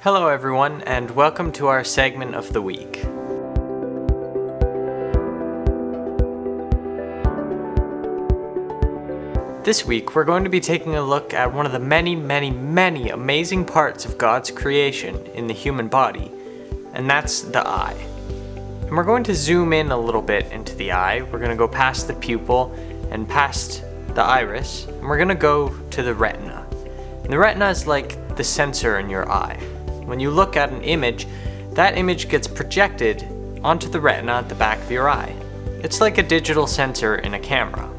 Hello everyone, and welcome to our segment of the week. This week we're going to be taking a look at one of the many amazing parts of God's creation in the human body, and that's the eye. And we're going to zoom in a little bit into the eye. We're going to go past the pupil and past the iris, and we're going to go to the retina. And the retina is like the sensor in your eye. When you look at an image, that image gets projected onto the retina at the back of your eye. It's like a digital sensor in a camera.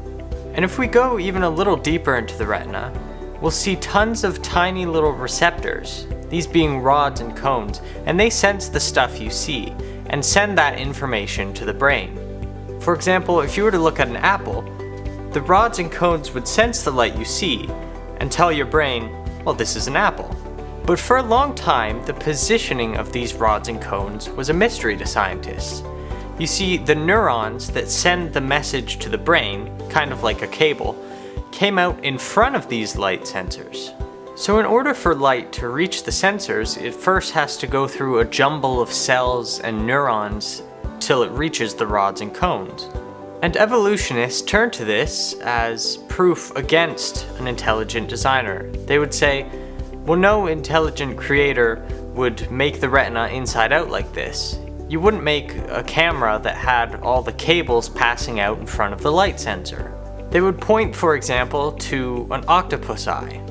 And if we go even a little deeper into the retina, we'll see tons of tiny little receptors, these being rods and cones, and they sense the stuff you see and send that information to the brain. For example, if you were to look at an apple, the rods and cones would sense the light you see and tell your brain, well, this is an apple. But for a long time, the positioning of these rods and cones was a mystery to scientists. You see, the neurons that send the message to the brain, kind of like a cable, came out in front of these light sensors. So in order for light to reach the sensors, it first has to go through a jumble of cells and neurons till it reaches the rods and cones. And evolutionists turn to this as proof against an intelligent designer. They would say, well, no intelligent creator would make the retina inside out like this. You wouldn't make a camera that had all the cables passing out in front of the light sensor. They would point, for example, to an octopus eye.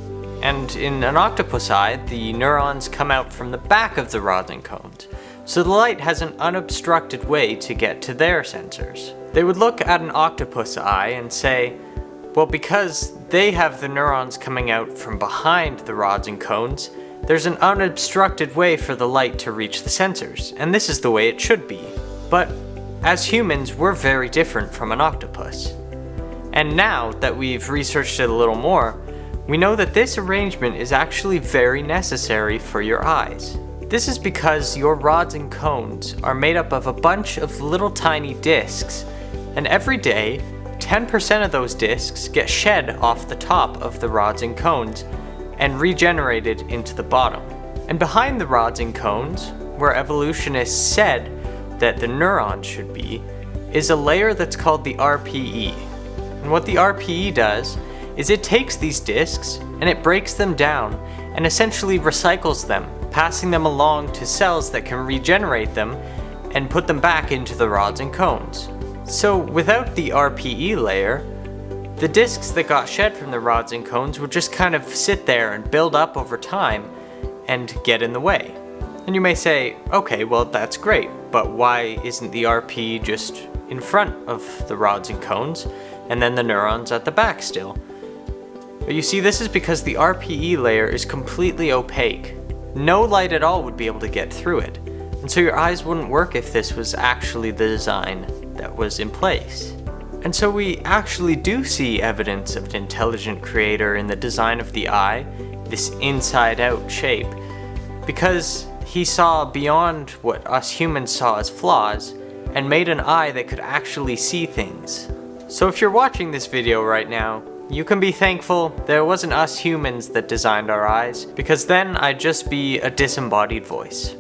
And in an octopus eye, the neurons come out from the back of the rods and cones. So the light has an unobstructed way to get to their sensors. They would look at an octopus eye and say, well, because they have the neurons coming out from behind the rods and cones, there's an unobstructed way for the light to reach the sensors, and this is the way it should be. But as humans, we're very different from an octopus. And now that we've researched it a little more, we know that this arrangement is actually very necessary for your eyes. This is because your rods and cones are made up of a bunch of little tiny discs, and every day, 10% of those discs get shed off the top of the rods and cones and regenerated into the bottom. And behind the rods and cones, where evolutionists said that the neurons should be, is a layer that's called the RPE. And what the RPE does is it takes these discs and it breaks them down and essentially recycles them, passing them along to cells that can regenerate them and put them back into the rods and cones. So without the RPE layer, the discs that got shed from the rods and cones would just kind of sit there and build up over time and get in the way. And you may say, okay, well that's great, but why isn't the RPE just in front of the rods and cones and then the neurons at the back still? But you see, this is because the RPE layer is completely opaque. No light at all would be able to get through it, and so your eyes wouldn't work if this was actually the design that was in place. And so we actually do see evidence of an intelligent creator in the design of the eye, this inside-out shape, because he saw beyond what us humans saw as flaws and made an eye that could actually see things. So if you're watching this video right now, you can be thankful that it wasn't us humans that designed our eyes, because then I'd just be a disembodied voice.